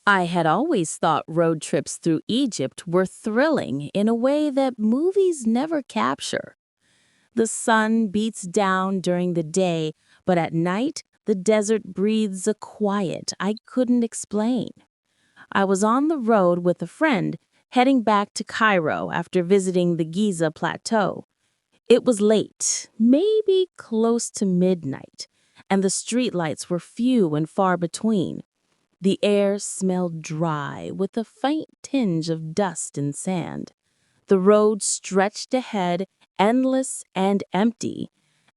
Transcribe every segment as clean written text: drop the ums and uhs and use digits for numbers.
I had always thought road trips through Egypt were thrilling in a way that movies never capture. The sun beats down during the day, but at night, the desert breathes a quiet I couldn't explain. I was on the road with a friend, heading back to Cairo after visiting the Giza Plateau. It was late, maybe close to midnight, and the streetlights were few and far between. The air smelled dry with a faint tinge of dust and sand. The road stretched ahead, endless and empty,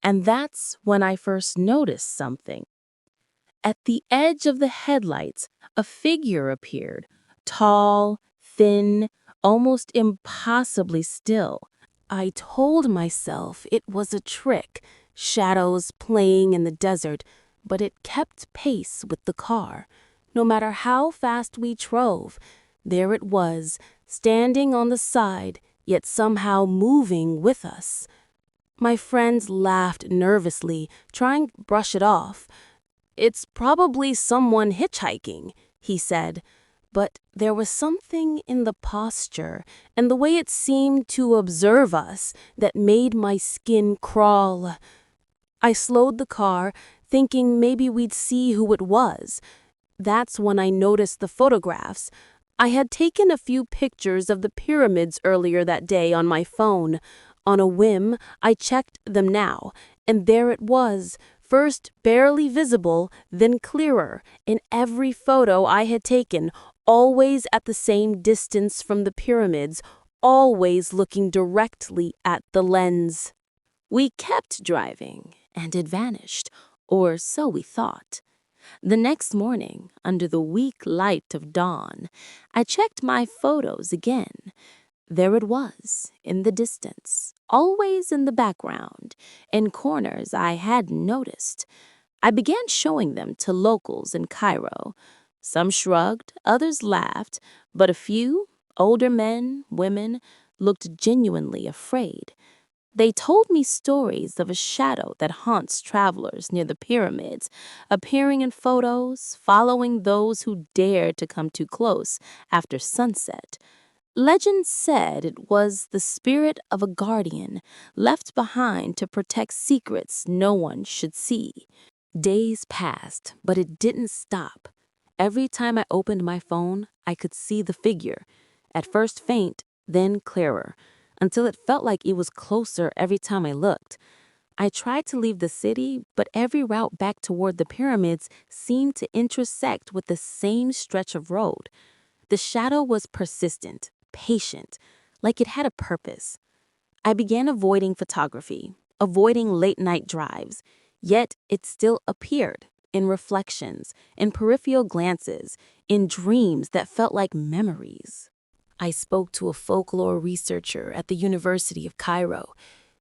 and that's when I first noticed something. At the edge of the headlights, a figure appeared, tall, thin, almost impossibly still. I told myself it was a trick, shadows playing in the desert, but it kept pace with the car. No matter how fast we drove, there it was, standing on the side, yet somehow moving with us. My friends laughed nervously, trying to brush it off. "It's probably someone hitchhiking," he said. But there was something in the posture and the way it seemed to observe us that made my skin crawl. I slowed the car, thinking maybe we'd see who it was. That's when I noticed the photographs. I had taken a few pictures of the pyramids earlier that day on my phone. On a whim, I checked them now, and there it was, first barely visible, then clearer, in every photo I had taken, always at the same distance from the pyramids, always looking directly at the lens. We kept driving, and it vanished, or so we thought. The next morning, under the weak light of dawn, I checked my photos again. There it was, in the distance, always in the background, in corners I hadn't noticed. I began showing them to locals in Cairo. Some shrugged, others laughed, but a few, older men, women, looked genuinely afraid. They told me stories of a shadow that haunts travelers near the pyramids, appearing in photos, following those who dare to come too close after sunset. Legend said it was the spirit of a guardian left behind to protect secrets no one should see. Days passed, but it didn't stop. Every time I opened my phone, I could see the figure, at first faint, then clearer, until it felt like it was closer every time I looked. I tried to leave the city, but every route back toward the pyramids seemed to intersect with the same stretch of road. The shadow was persistent, patient, like it had a purpose. I began avoiding photography, avoiding late-night drives, yet it still appeared in reflections, in peripheral glances, in dreams that felt like memories. I spoke to a folklore researcher at the University of Cairo.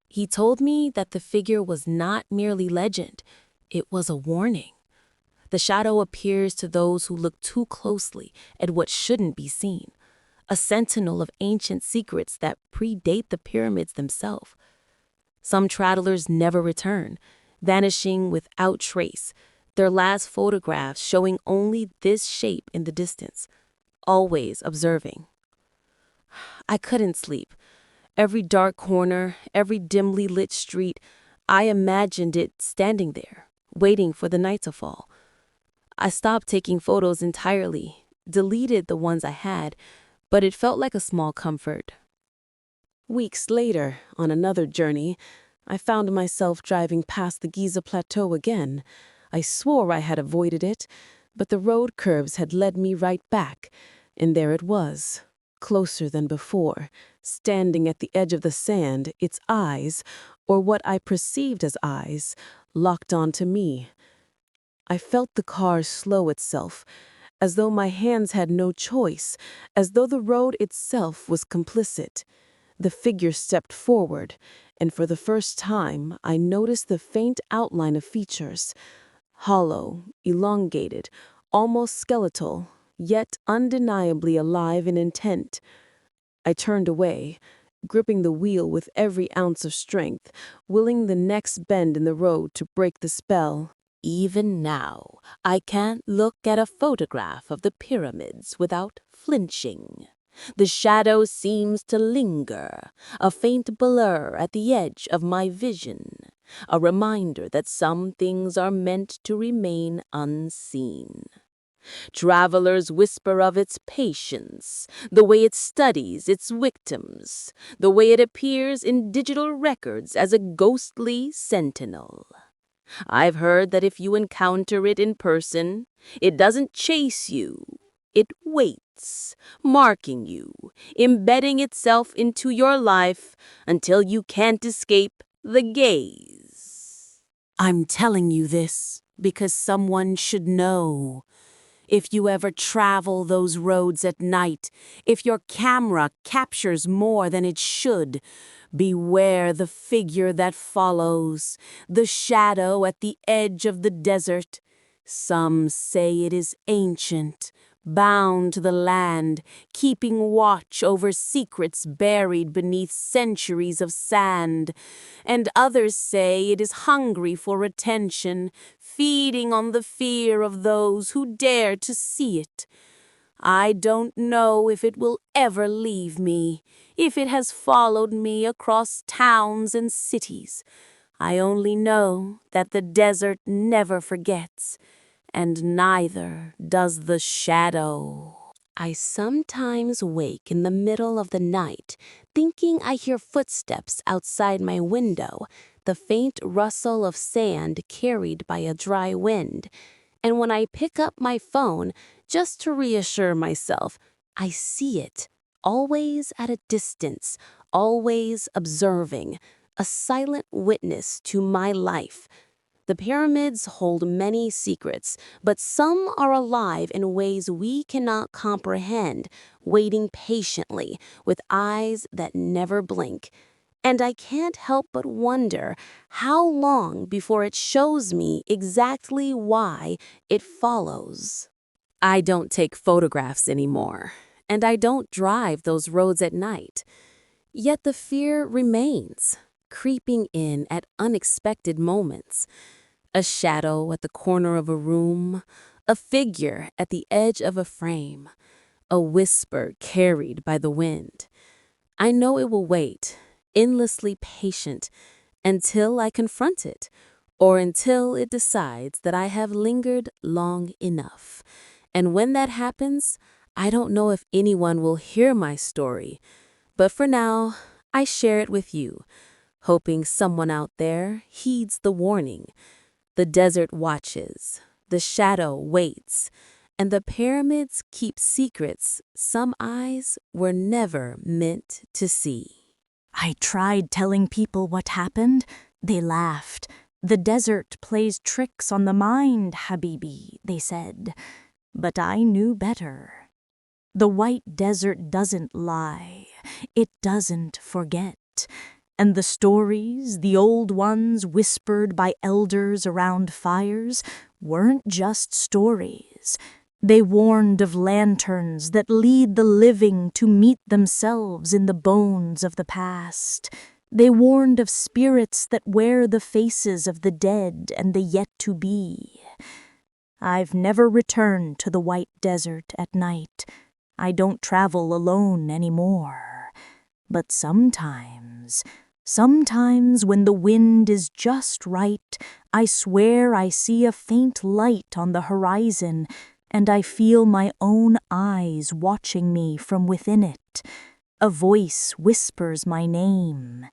He told me that the figure was not merely legend, it was a warning. The shadow appears to those who look too closely at what shouldn't be seen, a sentinel of ancient secrets that predate the pyramids themselves. Some travelers never return, vanishing without trace, their last photographs showing only this shape in the distance, always observing. I couldn't sleep. Every dark corner, every dimly lit street, I imagined it standing there, waiting for the night to fall. I stopped taking photos entirely, deleted the ones I had, but it felt like a small comfort. Weeks later, on another journey, I found myself driving past the Giza Plateau again. I swore I had avoided it, but the road curves had led me right back, and there it was, closer than before, standing at the edge of the sand, its eyes, or what I perceived as eyes, locked onto me. I felt the car slow itself, as though my hands had no choice, as though the road itself was complicit. The figure stepped forward, and for the first time I noticed the faint outline of features, hollow, elongated, almost skeletal, yet undeniably alive and intent. I turned away, gripping the wheel with every ounce of strength, willing the next bend in the road to break the spell. Even now, I can't look at a photograph of the pyramids without flinching. The shadow seems to linger, a faint blur at the edge of my vision, a reminder that some things are meant to remain unseen. Travelers whisper of its patience, the way it studies its victims, the way it appears in digital records as a ghostly sentinel. I've heard that if you encounter it in person, it doesn't chase you. It waits, marking you, embedding itself into your life until you can't escape the gaze. I'm telling you this because someone should know. If you ever travel those roads at night, if your camera captures more than it should, beware the figure that follows, the shadow at the edge of the desert. Some say it is ancient, bound to the land, keeping watch over secrets buried beneath centuries of sand. And others say it is hungry for attention, feeding on the fear of those who dare to see it. I don't know if it will ever leave me, if it has followed me across towns and cities. I only know that the desert never forgets, and neither does the shadow. I sometimes wake in the middle of the night, thinking I hear footsteps outside my window, the faint rustle of sand carried by a dry wind. And when I pick up my phone, just to reassure myself, I see it, always at a distance, always observing, a silent witness to my life. The pyramids hold many secrets, but some are alive in ways we cannot comprehend, waiting patiently, with eyes that never blink. And I can't help but wonder how long before it shows me exactly why it follows. I don't take photographs anymore, and I don't drive those roads at night. Yet the fear remains, creeping in at unexpected moments. A shadow at the corner of a room, a figure at the edge of a frame, a whisper carried by the wind. I know it will wait, endlessly patient, until I confront it, or until it decides that I have lingered long enough. And when that happens, I don't know if anyone will hear my story, but for now, I share it with you, hoping someone out there heeds the warning. The desert watches, the shadow waits, and the pyramids keep secrets some eyes were never meant to see. I tried telling people what happened. They laughed. The desert plays tricks on the mind, Habibi, they said. But I knew better. The white desert doesn't lie. It doesn't forget. And the stories, the old ones whispered by elders around fires, weren't just stories. They warned of lanterns that lead the living to meet themselves in the bones of the past. They warned of spirits that wear the faces of the dead and the yet-to-be. I've never returned to the white desert at night. I don't travel alone anymore. But sometimes when the wind is just right, I swear I see a faint light on the horizon, and I feel my own eyes watching me from within it. A voice whispers my name,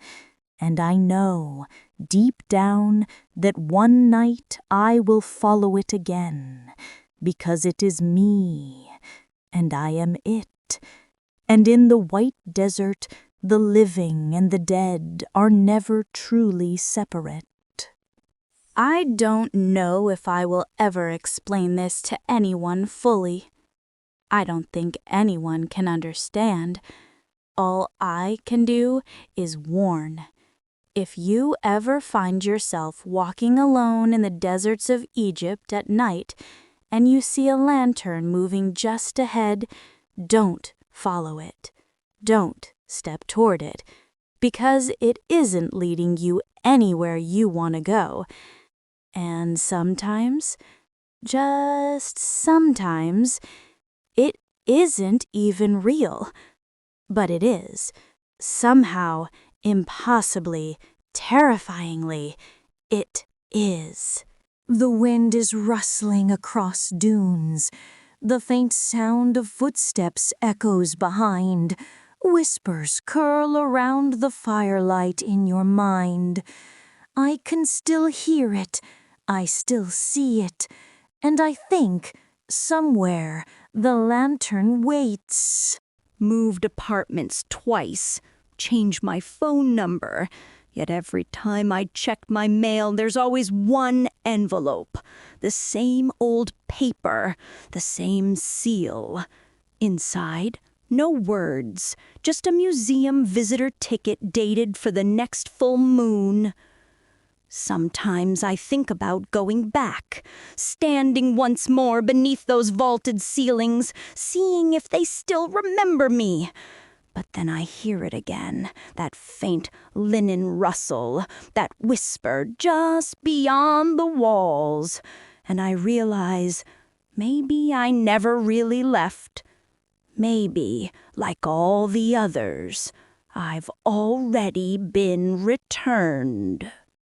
and I know, deep down, that one night I will follow it again, because it is me, and I am it. And in the white desert, the living and the dead are never truly separate. I don't know if I will ever explain this to anyone fully. I don't think anyone can understand. All I can do is warn. If you ever find yourself walking alone in the deserts of Egypt at night and you see a lantern moving just ahead, don't follow it. Don't step toward it, because it isn't leading you anywhere you want to go. And sometimes, just sometimes, it isn't even real. But it is. Somehow, impossibly, terrifyingly, it is. The wind is rustling across dunes. The faint sound of footsteps echoes behind. Whispers curl around the firelight in your mind. I can still hear it. I still see it. And I think, somewhere, the lantern waits. Moved apartments twice, changed my phone number. Yet every time I check my mail, there's always one envelope. The same old paper, the same seal. Inside, no words, just a museum visitor ticket dated for the next full moon. Sometimes I think about going back, standing once more beneath those vaulted ceilings, seeing if they still remember me. But then I hear it again, that faint linen rustle, that whisper just beyond the walls, and I realize maybe I never really left. Maybe, like all the others, I've already been returned.